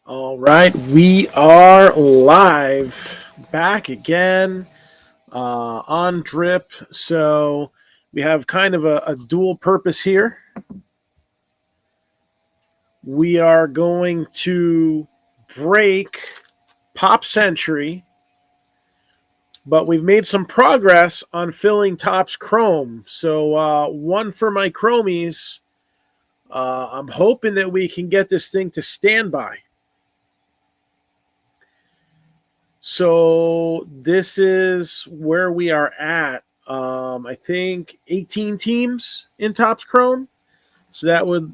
All right, we are live back again on Drip. So we have kind of a dual purpose here. We are going to break Pop Century, but we've made some progress on filling Topps Chrome. So one for my Chromies. I'm hoping that we can get this thing to standby. So this is where we are at. I think 18 teams in Topps Chrome. So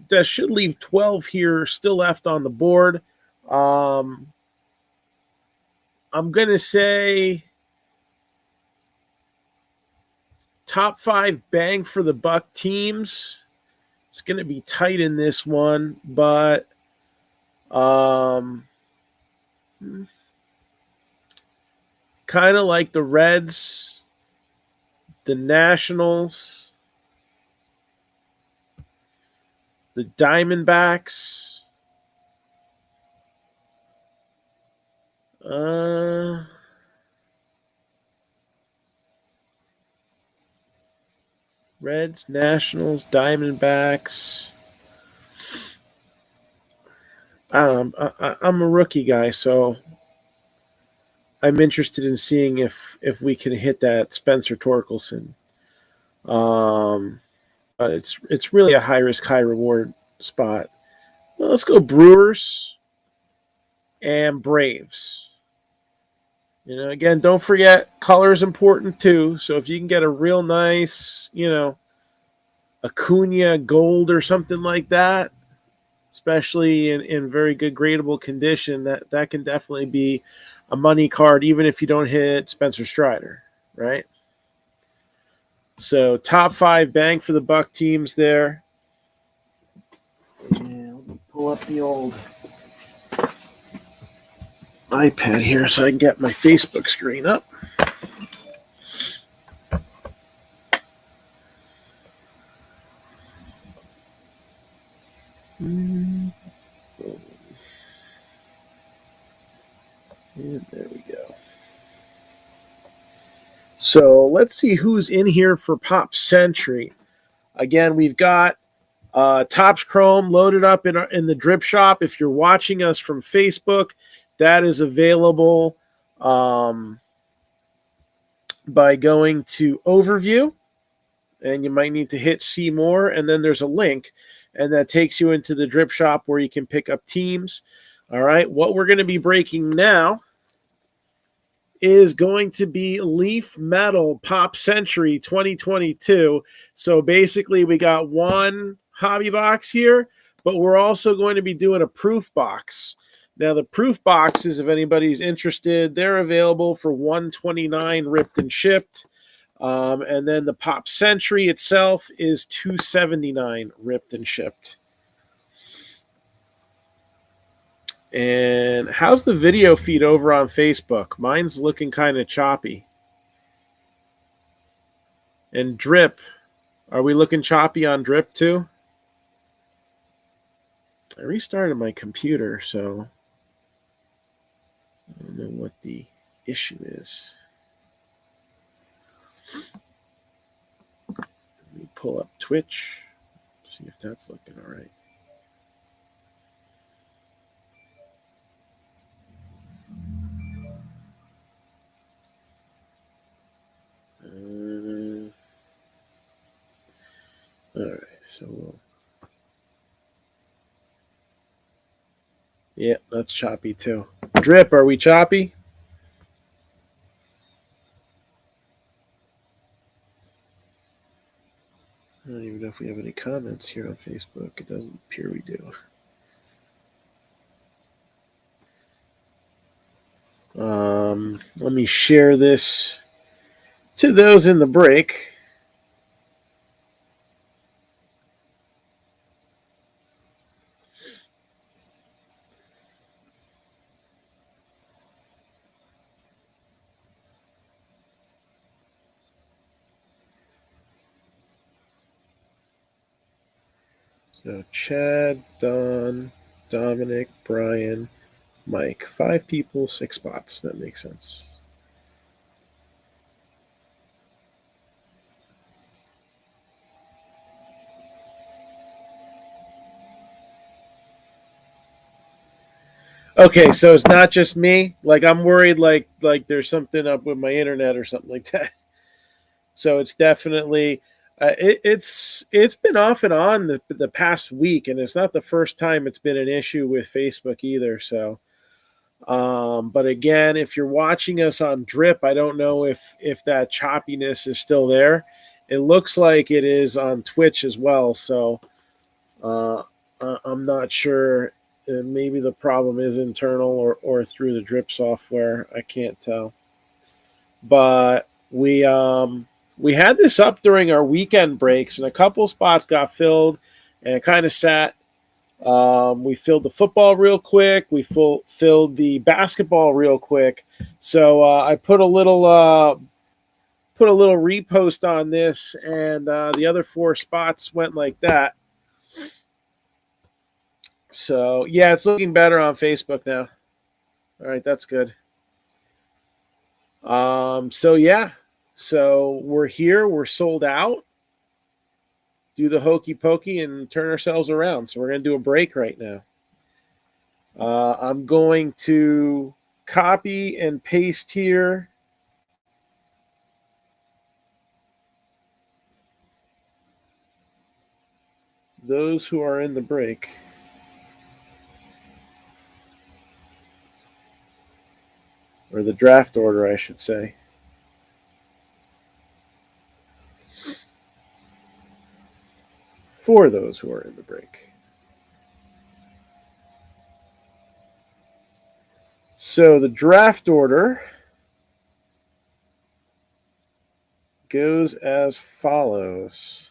that should leave 12 here still left on the board. I'm gonna say top 5 bang for the buck teams. It's gonna be tight in this one, but kind of like the Reds, the Nationals, the Diamondbacks. Reds, Nationals, Diamondbacks. I don't know. I'm a rookie guy, so I'm interested in seeing if we can hit that Spencer Torkelson. But it's really a high risk, high reward spot. Well, let's go Brewers and Braves. Again, don't forget color is important too. So if you can get a real nice, Acuna gold or something like that, especially in very good gradable condition, that can definitely be a money card, even if you don't hit Spencer Strider, right? So top 5 bang for the buck teams there. Yeah, let me pull up the old iPad here so I can get my Facebook screen up. And there we go. So let's see who's in here for Pop Century. Again, we've got Topps Chrome loaded up in the Drip Shop. If you're watching us from Facebook, that is available by going to Overview, and you might need to hit See More, and then there's a link, and that takes you into the Drip Shop where you can pick up teams. All right, what we're going to be breaking now is going to be Leaf Metal Pop Century 2022. So basically, we got one hobby box here, but we're also going to be doing a proof box. Now, the proof boxes, if anybody's interested, they're available for $129 ripped and shipped. And then the Pop Century itself is $279 ripped and shipped. And how's the video feed over on Facebook? Mine's looking kind of choppy. And Drip, are we looking choppy on Drip too? I restarted my computer, so I don't know what the issue is. Let me pull up Twitch, see if that's looking all right. All right, so yeah, that's choppy too. Drip, are we choppy? I don't even know if we have any comments here on Facebook. It doesn't appear we do. Let me share this to those in the break. So Chad, Don, Dominic, Brian, Mike, 5 people, 6 spots. That makes sense. Okay, so it's not just me. Like I'm worried, like there's something up with my internet or something like that. So it's definitely it's been off and on the past week, and it's not the first time it's been an issue with Facebook either. So, but again, if you're watching us on Drip, I don't know if that choppiness is still there. It looks like it is on Twitch as well. So uh, I'm not sure. Maybe the problem is internal or through the Drip software. I can't tell. But we had this up during our weekend breaks, and a couple spots got filled, and it kind of sat. We filled the football real quick. We filled the basketball real quick. So I put a little repost on this, and the other 4 spots went like that. So yeah, it's looking better on Facebook now. All right, that's good. So yeah, so we're here. We're sold out. Do the hokey pokey and turn ourselves around. So we're going to do a break right now. I'm going to copy and paste here. Those who are in the break. Or the draft order, I should say. For those who are in the break. So the draft order goes as follows.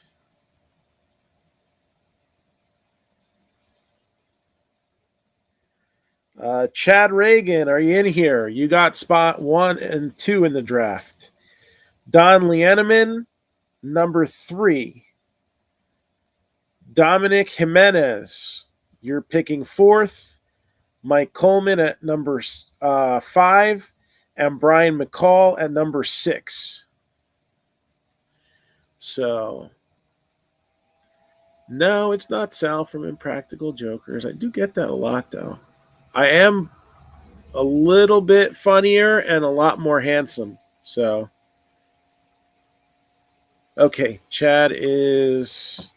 Chad Reagan, are you in here? You got spot 1 and 2 in the draft. Don Lieneman, number 3. Dominic Jimenez, you're picking 4th. Mike Coleman at number 5. And Brian McCall at number 6. So, no, it's not Sal from Impractical Jokers. I do get that a lot, though. I am a little bit funnier and a lot more handsome. So, okay, Chad is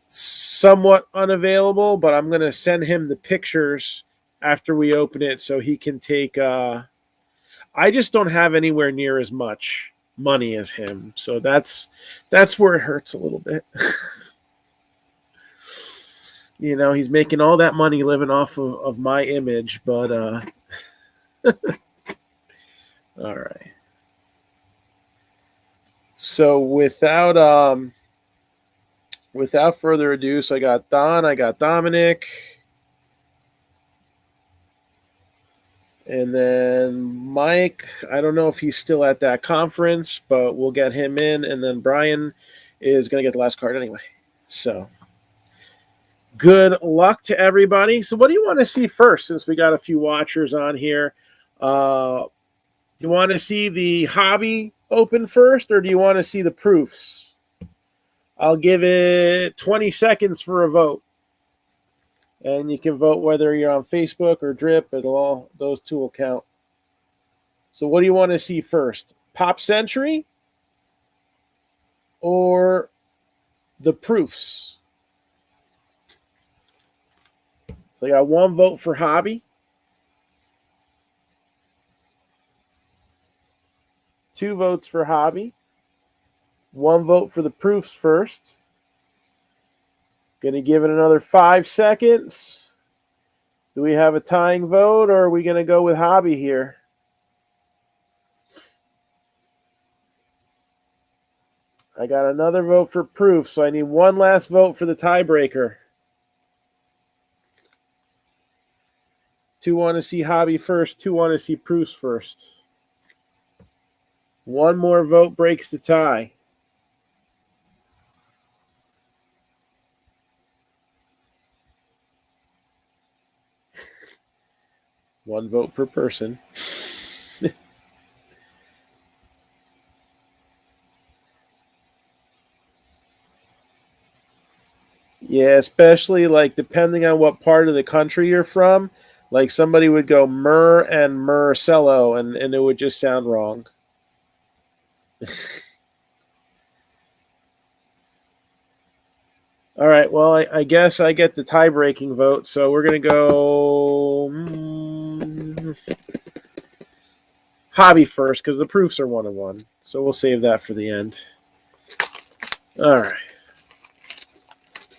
somewhat unavailable, but I'm going to send him the pictures after we open it so he can take. I just don't have anywhere near as much money as him, so that's where it hurts a little bit. You know, he's making all that money living off of my image, but all right. So without further ado, so I got Don, I got Dominic, and then Mike. I don't know if he's still at that conference, but we'll get him in, and then Brian is going to get the last card anyway. So good luck to everybody. So what do you want to see first, since we got a few watchers on here? Do you want to see the hobby open first, or do you want to see the proofs? I'll give it 20 seconds for a vote. And you can vote whether you're on Facebook or Drip. Those 2 will count. So what do you want to see first? Pop Century or the proofs? So I got 1 vote for hobby. 2 votes for hobby. 1 vote for the proofs first. Going to give it another 5 seconds. Do we have a tying vote, or are we going to go with hobby here? I got another vote for proof, so I need 1 last vote for the tiebreaker. 2 want to see hobby first, 2 want to see proofs first. 1 more vote breaks the tie. 1 vote per person. Yeah, especially like depending on what part of the country you're from. Like somebody would go Mur and Murcello, and it would just sound wrong. All right, well, I guess I get the tie-breaking vote, so we're going to go hobby first because the proofs are 1-1. So we'll save that for the end. All right.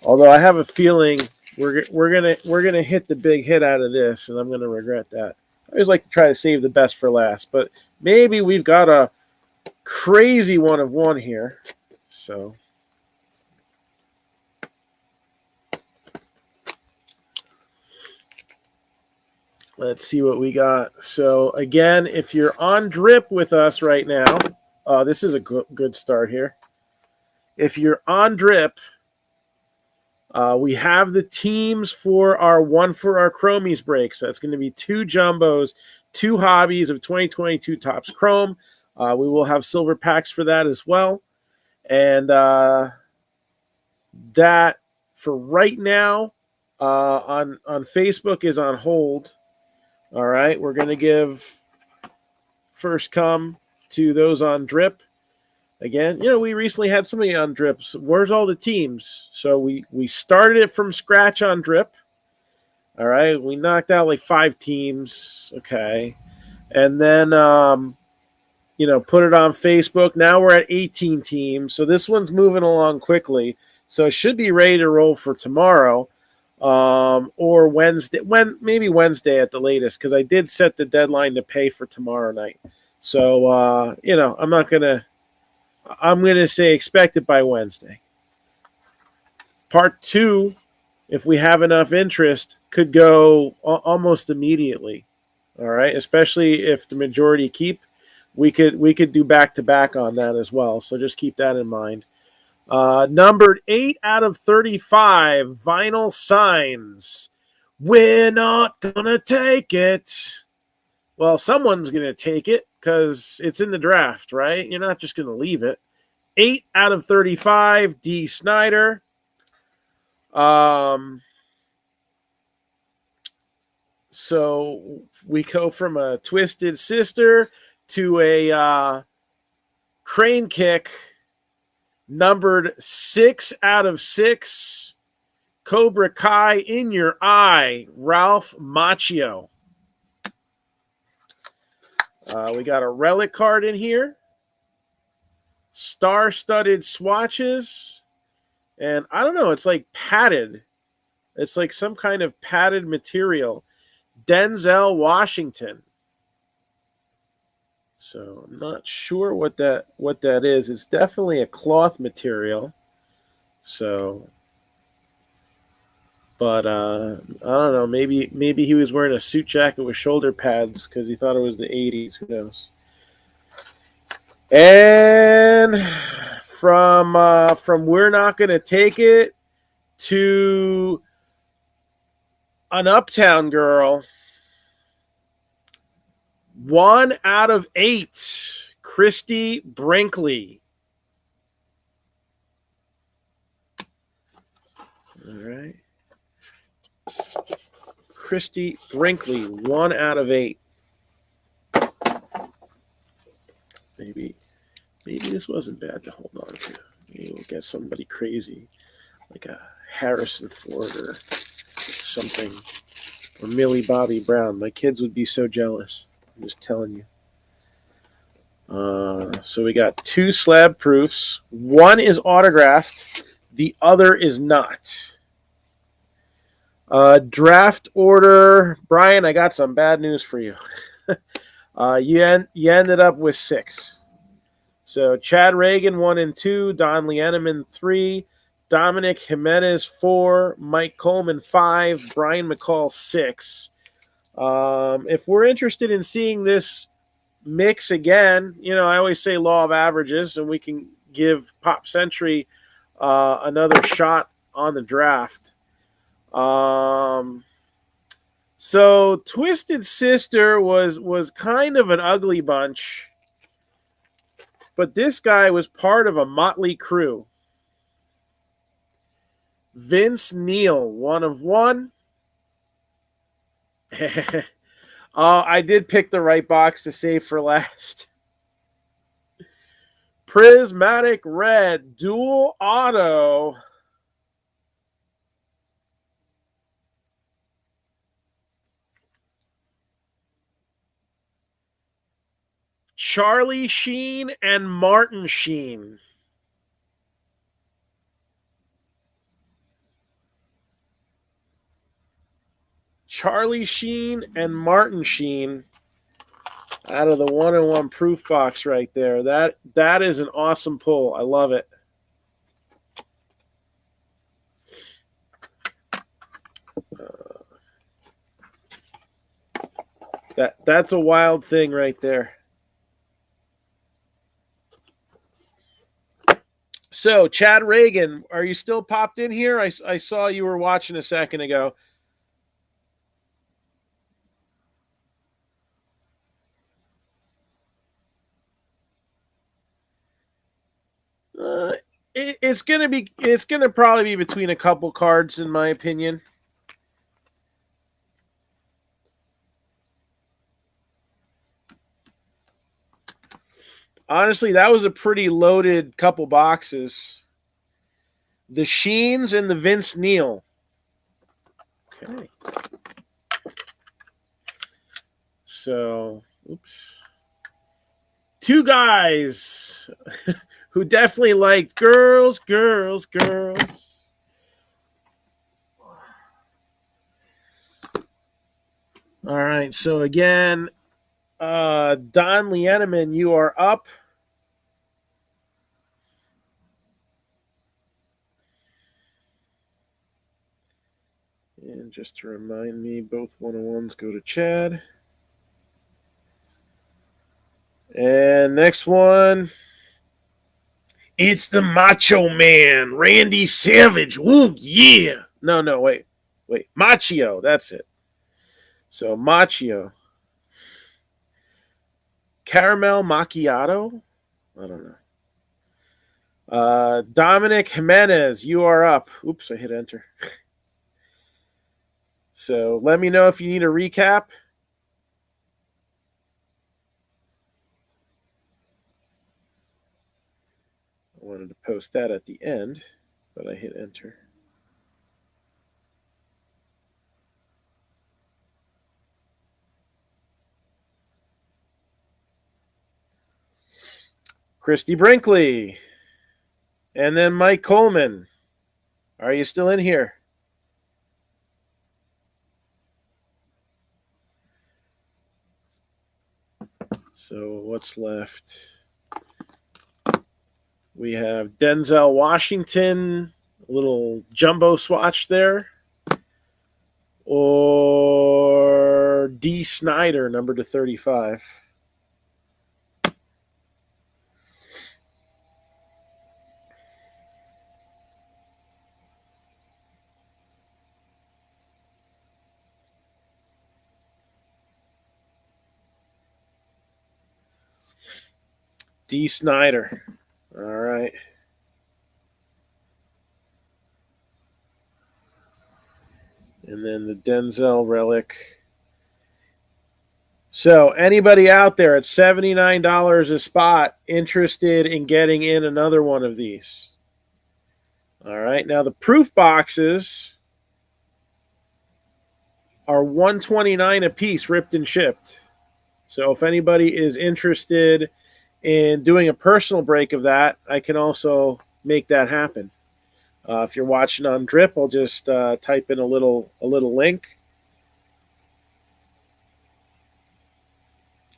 Although I have a feeling we're gonna hit the big hit out of this, and I'm gonna regret that. I always like to try to save the best for last, but maybe we've got a crazy 1 of 1 here. So let's see what we got. So again, if you're on drip with us right now, this is a good start here. If you're on drip, we have the teams for our one for our Chromies break. So it's going to be 2 jumbos, 2 hobbies of 2022 Topps Chrome. We will have silver packs for that as well. And that for right now on Facebook is on hold. All right, we're going to give first come to those on drip. Again, we recently had somebody on drips. Where's all the teams? So we started it from scratch on drip. All right, we knocked out like 5 teams. Okay, and then put it on Facebook. Now we're at 18 teams. So this one's moving along quickly. So it should be ready to roll for tomorrow, or Wednesday. Maybe Wednesday at the latest, because I did set the deadline to pay for tomorrow night. So I'm going to say expect it by Wednesday. Part 2, if we have enough interest, could go almost immediately. All right, especially if the majority keep, we could do back-to-back on that as well. So just keep that in mind. Numbered 8 out of 35, vinyl signs. We're not going to take it. Well, someone's going to take it because it's in the draft, right? You're not just going to leave it. 8 out of 35, D. Snyder. So we go from a Twisted Sister to a crane kick, numbered 6 out of 6, Cobra Kai in your eye, Ralph Macchio. We got a relic card in here. Star-studded swatches. And I don't know, it's like padded. It's like some kind of padded material. Denzel Washington. So I'm not sure what that is. It's definitely a cloth material. So, but I don't know. Maybe he was wearing a suit jacket with shoulder pads because he thought it was the 80s. Who knows? And from we're not going to take it to an Uptown Girl. 1 out of 8, Christy Brinkley. All right. Christy Brinkley, 1 out of 8. Maybe this wasn't bad to hold on to. Maybe we'll get somebody crazy, like a Harrison Ford or something, or Millie Bobby Brown. My kids would be so jealous. I'm just telling you. So we got 2 slab proofs. One is autographed. The other is not. Draft order. Brian, I got some bad news for you. You ended up with 6. So Chad Reagan 1 and 2, Don Lieneman 3, Dominic Jimenez 4, Mike Coleman 5, Brian McCall 6. If we're interested in seeing this mix again, I always say law of averages, and we can give Pop Century another shot on the draft. So Twisted Sister was kind of an ugly bunch, but this guy was part of a motley crew. Vince Neil, 1 of 1. I did pick the right box to save for last. Prismatic Red, dual auto. Charlie Sheen and Martin Sheen. Charlie Sheen and Martin Sheen out of the 1-in-1 proof box right there. That is an awesome pull. I love it. That's a wild thing right there. So, Chad Reagan, are you still popped in here? I saw you were watching a second ago. It's gonna probably be between a couple cards, in my opinion. Honestly, that was a pretty loaded couple boxes. The Sheens and the Vince Neil. Okay. So, oops. Two guys who definitely liked girls. All right. So again, Don Lieneman, you are up. And just to remind me, both 101s go to Chad. And next one, it's the Macho Man, Randy Savage. Woo, yeah. No, wait. Machio, that's it. So Machio. Caramel Macchiato? I don't know. Dominic Jimenez, you are up. Oops, I hit enter. So let me know if you need a recap. I wanted to post that at the end, but I hit enter. Christy Brinkley. And then Mike Coleman. Are you still in here? So what's left? We have Denzel Washington, a little jumbo swatch there. Or D. Snyder, number to 35. D. Snyder. All right. And then the Denzel relic. So, anybody out there at $79 a spot interested in getting in another one of these? All right. Now, the proof boxes are $129 a piece, ripped and shipped. So, if anybody is interested in doing a personal break of that, I can also make that happen. If you're watching on Drip, I'll just type in a little link.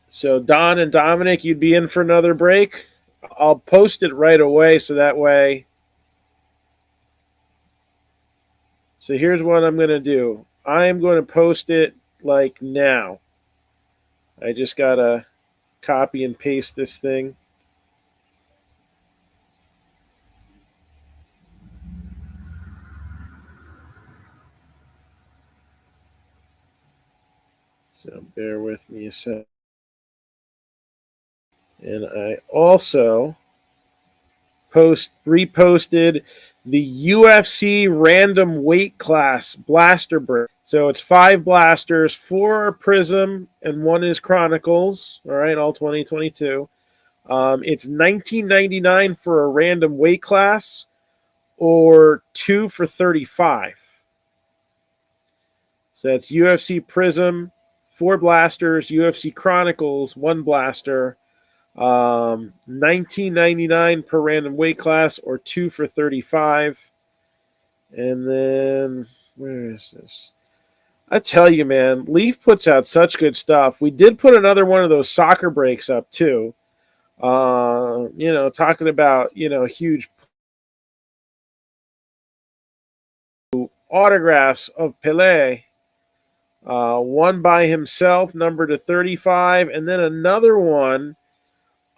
So Don and Dominic, you'd be in for another break. I'll post it right away so that way. So here's what I'm going to do. I am going to post it like now. I just got to copy and paste this thing. So bear with me a sec. And I also reposted the UFC random weight class blaster break. So it's 5 blasters, 4 are Prism, and 1 is Chronicles. All right, all 2022. It's $19.99 for a random weight class, or 2 for $35. So that's UFC Prism, 4 blasters, UFC Chronicles, 1 blaster. $19.99 per random weight class, or 2 for $35. And then where is this? I tell you, man, Leaf puts out such good stuff. We did put another one of those soccer breaks up too. Talking about huge autographs of Pelé. One by himself, numbered to 35, and then another one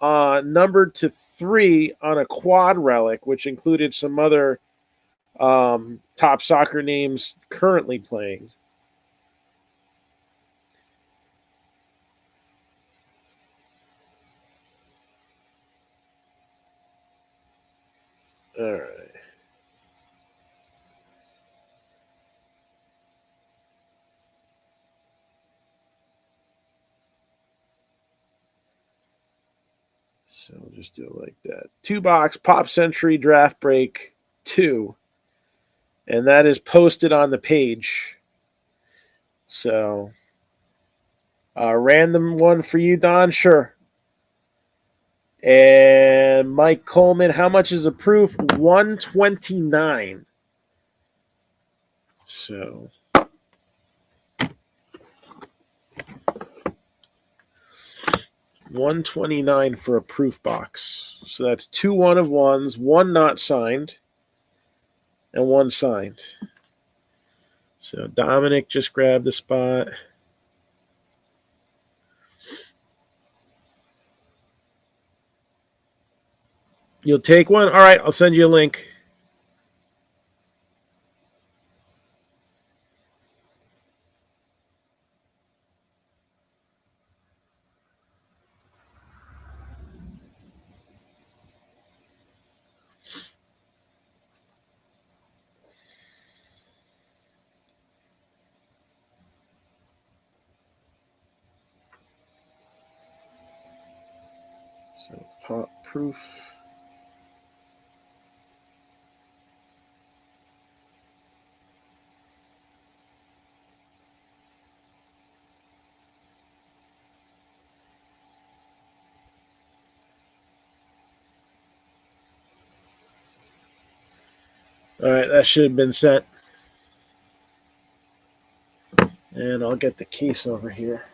numbered to 3 on a quad relic, which included some other top soccer names currently playing. All right. So we'll just do it like that. 2-box Pop Century Draft Break 2. And that is posted on the page. So, random one for you, Don? Sure. And Mike Coleman, how much is the proof? $129. So, $129 for a proof box. So that's 2 1-of-1s, 1 not signed, and 1 signed. So Dominic just grabbed the spot. You'll take one? All right, I'll send you a link. So pop proof. All right, that should have been sent. And I'll get the case over here.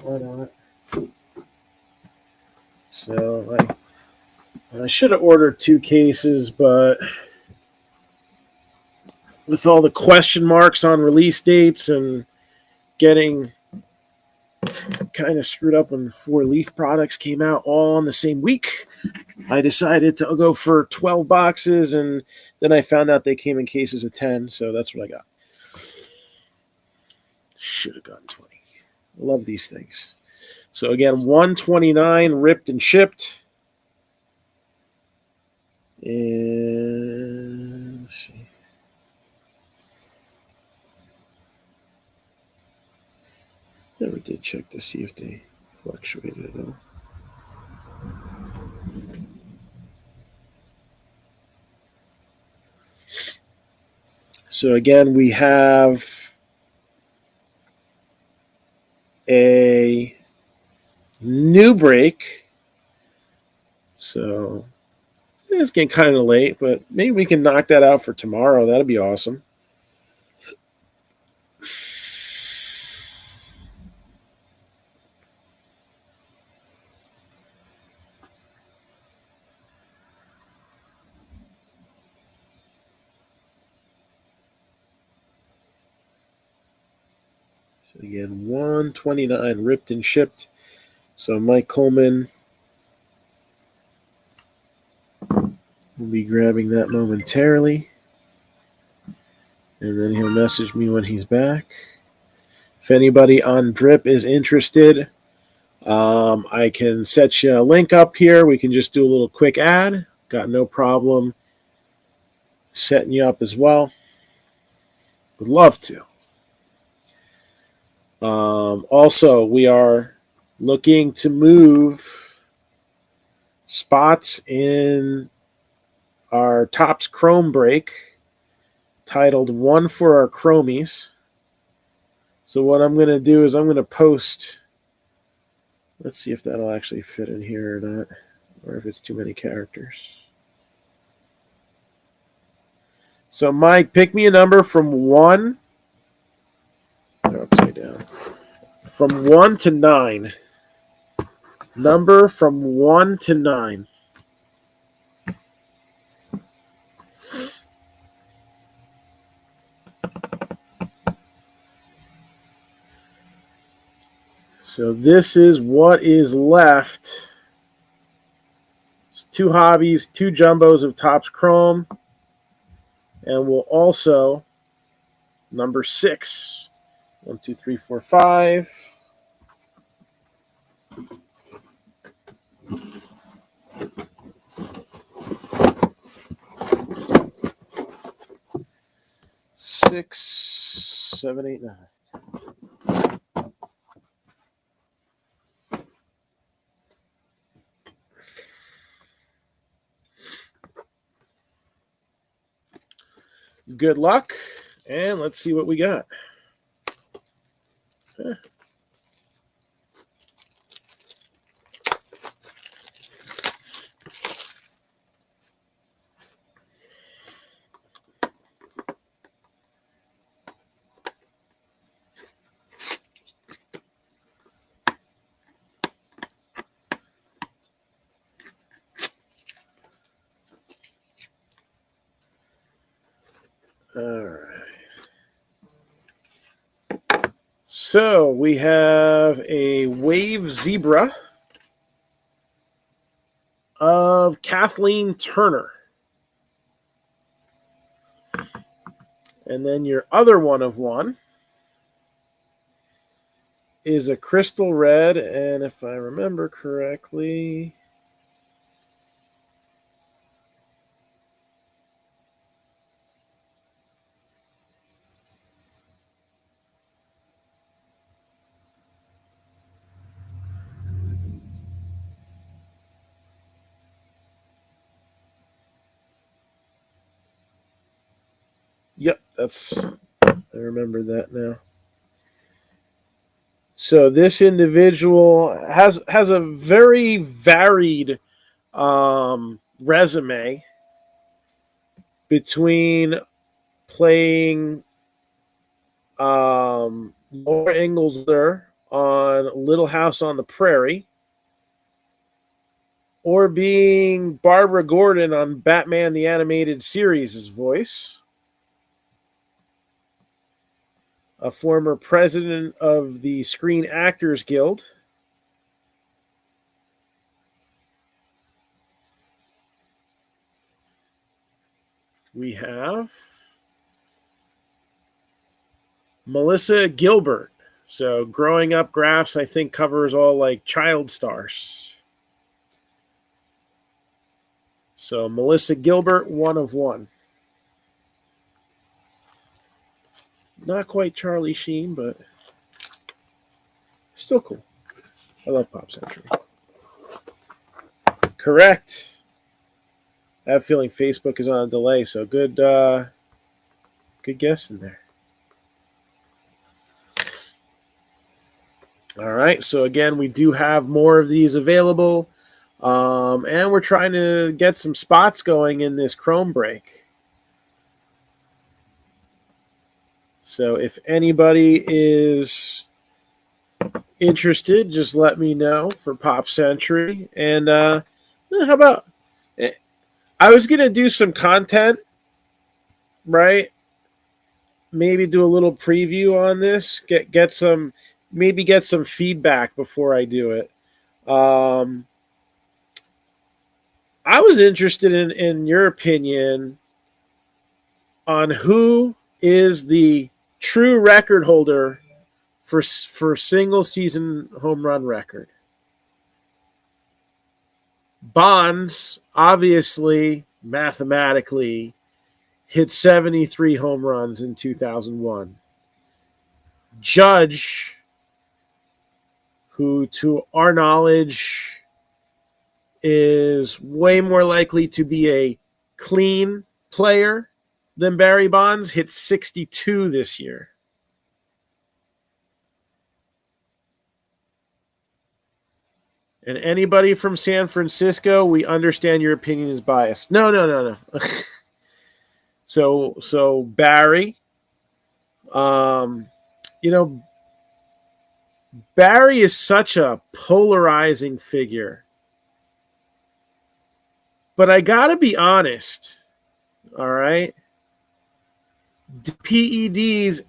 Right on it. So I should have ordered 2 cases, but with all the question marks on release dates and getting kind of screwed up when 4 Leaf products came out all in the same week, I decided to go for 12 boxes, and then I found out they came in cases of 10, so that's what I got. Should have gotten 20. Love these things. So again, $129 ripped and shipped. And let's see. Never did check to see if they fluctuated at all. So again, we have a new break. So it's getting kind of late, but maybe we can knock that out for tomorrow. That'd be awesome. So again, 129 ripped and shipped. So Mike Coleman will be grabbing that momentarily. And then he'll message me when he's back. If anybody on Drip is interested, I can set you a link up here. We can just do a little quick ad. Got no problem setting you up as well. Would love to. Also, we are looking to move spots in our Topps Chrome break titled One for Our Chromies. So what I'm going to do is I'm going to post, let's see if that'll actually fit in here or not, or if it's too many characters. So Mike, pick me a number from 1, they're upside down, from 1 to 9. Number from 1 to 9. So this is what is left. It's 2 hobbies, 2 jumbos of Topps Chrome. And we'll also, number 6. 1, 2, 3, 4, 5. Six, 7, 8, 9. Good luck, and let's see what we got. All right. So we have a Wave Zebra of Kathleen Turner. And then your other one of one is a Crystal Red, and if I remember correctly, yep, I remember that now. So this individual has a very varied resume between playing Laura Ingalls on Little House on the Prairie, or being Barbara Gordon on Batman the Animated Series' voice, a former president of the Screen Actors Guild, we have Melissa Gilbert. So Growing Up Graphs, I think, covers all like child stars. So Melissa Gilbert, 1 of 1. Not quite Charlie Sheen, but still cool. I love Pop Century. Correct. I have a feeling Facebook is on a delay, so good guess in there. All right, so again, we do have more of these available, and we're trying to get some spots going in this Chrome break. So if anybody is interested, just let me know for Pop Century. And how about, I was going to do some content, right, maybe do a little preview on this. Get some feedback before I do it. I was interested in your opinion on who is the true record holder for single season home run record. Bonds, obviously, mathematically, hit 73 home runs in 2001. Judge, who to our knowledge is way more likely to be a clean player than Barry Bonds, hit 62 this year. And anybody from San Francisco, we understand your opinion is biased. No. So Barry, Barry is such a polarizing figure. But I gotta be honest, all right? PEDs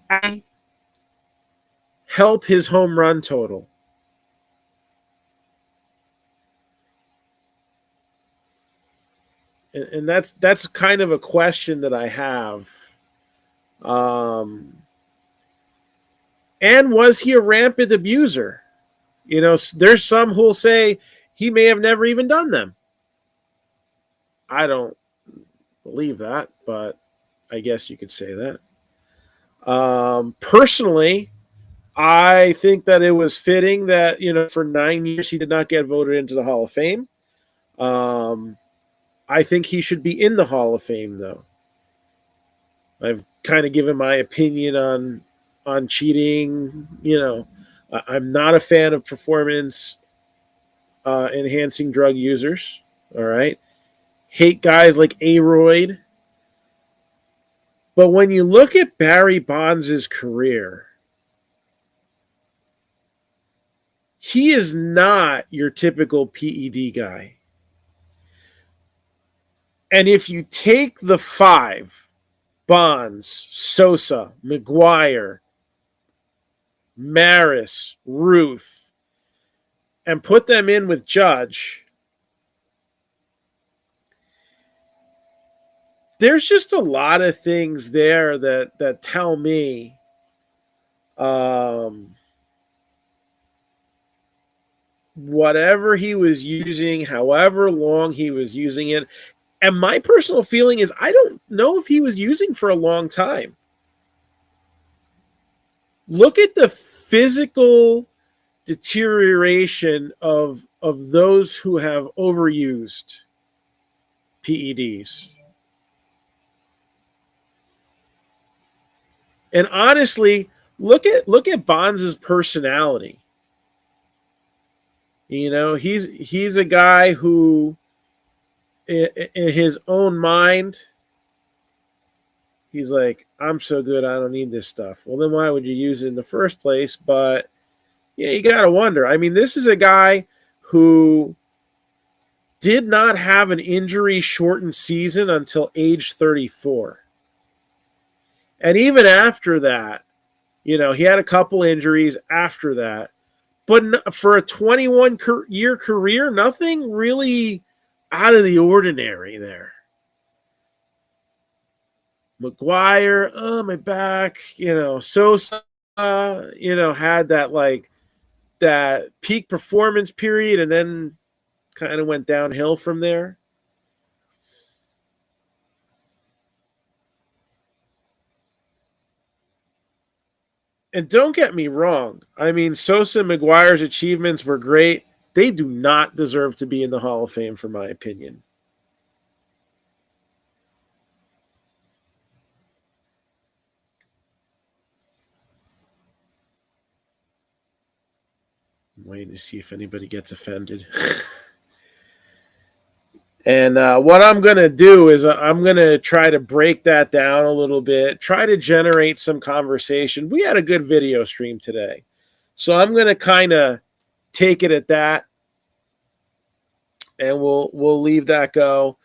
help his home run total. And that's kind of a question that I have. And was he a rampant abuser? There's some who'll say he may have never even done them. I don't believe that, but I guess you could say that. Personally, I think that it was fitting that, for 9 years he did not get voted into the Hall of Fame. I think he should be in the Hall of Fame, though. I've kind of given my opinion on cheating. I'm not a fan of performance enhancing drug users. All right. Hate guys like Aroyd. But when you look at Barry Bonds' career, he is not your typical PED guy. And if you take the 5, Bonds, Sosa, McGwire, Maris, Ruth, and put them in with Judge, there's just a lot of things there that tell me whatever he was using, however long he was using it. And my personal feeling is I don't know if he was using for a long time. Look at the physical deterioration of those who have overused PEDs. And honestly, look at Bonds' personality. He's a guy who, in his own mind, he's like, I'm so good, I don't need this stuff. Well, then why would you use it in the first place? But yeah, you got to wonder. I mean, this is a guy who did not have an injury-shortened season until age 34. And even after that, he had a couple injuries after that. But for a 21-year career, nothing really out of the ordinary there. McGwire, my back, Sosa, had that peak performance period and then kind of went downhill from there. And don't get me wrong. I mean, Sosa and McGwire's achievements were great. They do not deserve to be in the Hall of Fame, for my opinion. I'm waiting to see if anybody gets offended. And what I'm going to do is I'm going to try to break that down a little bit, try to generate some conversation. We had a good video stream today. So I'm going to kind of take it at that, and we'll leave that go.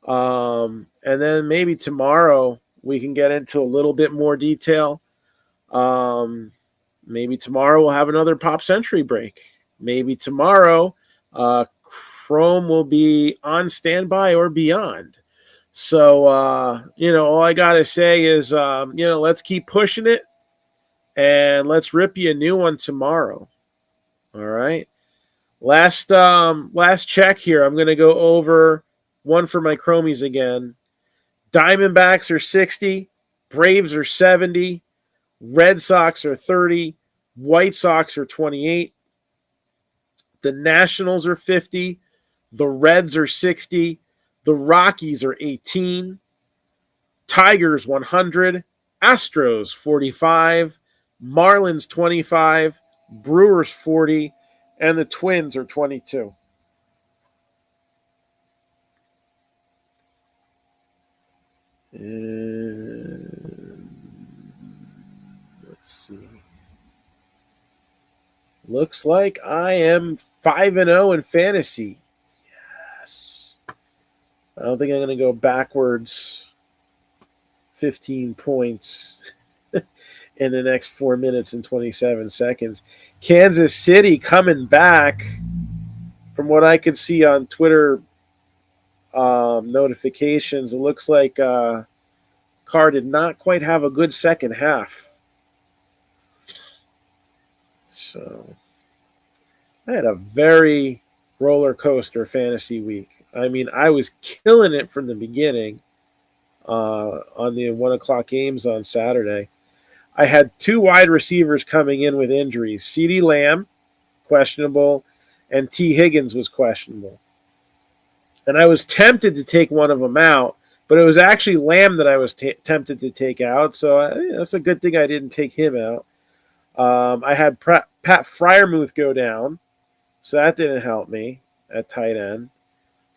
And then maybe tomorrow we can get into a little bit more detail. Maybe tomorrow we'll have another Pop Century break. Maybe tomorrow Chrome will be on standby or beyond. So, all I got to say is, let's keep pushing it and let's rip you a new one tomorrow. All right. Last check here. I'm going to go over one for my Chromies again. Diamondbacks are 60. Braves are 70. Red Sox are 30. White Sox are 28. The Nationals are 50. The Reds are 60. The Rockies are 18. Tigers 100. Astros 45. Marlins 25. Brewers 40. And the Twins are 22. And let's see. Looks like I am 5-0 in fantasy. Yes. I don't think I'm going to go backwards 15 points in the next 4 minutes and 27 seconds. Kansas City coming back. From what I could see on Twitter notifications, it looks like Carr did not quite have a good second half. So I had a very roller coaster fantasy week. I mean, I was killing it from the beginning on the 1 o'clock games on Saturday. I had 2 wide receivers coming in with injuries. CeeDee Lamb, questionable, and T. Higgins was questionable. And I was tempted to take one of them out, but it was actually Lamb that I was tempted to take out. So that's a good thing I didn't take him out. I had Pat Freiermuth go down, so that didn't help me at tight end.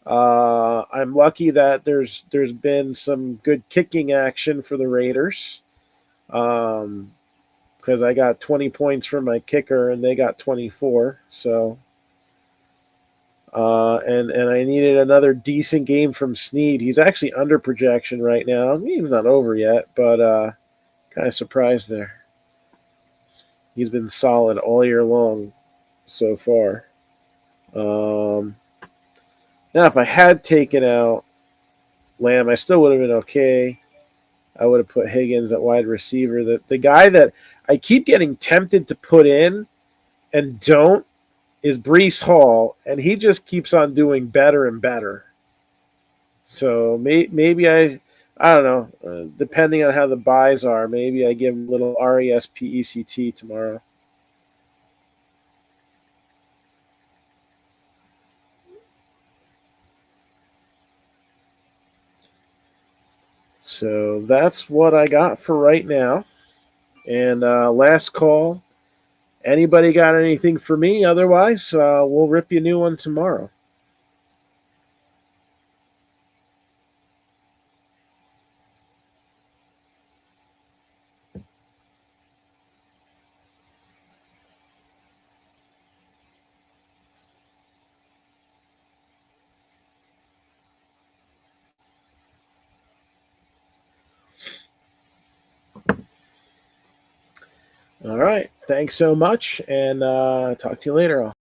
I'm lucky that there's been some good kicking action for the Raiders, because I got 20 points from my kicker and they got 24. So, and I needed another decent game from Snead. He's actually under projection right now. The game's not over yet, but kind of surprised there. He's been solid all year long so far. Now, if I had taken out Lamb, I still would have been okay. I would have put Higgins at wide receiver. The guy that I keep getting tempted to put in and don't is Breece Hall, and he just keeps on doing better and better. So maybe I don't know. Depending on how the buys are, maybe I give him a little RESPECT tomorrow. So that's what I got for right now. And last call. Anybody got anything for me? Otherwise, we'll rip you a new one tomorrow. All right. Thanks so much, and talk to you later.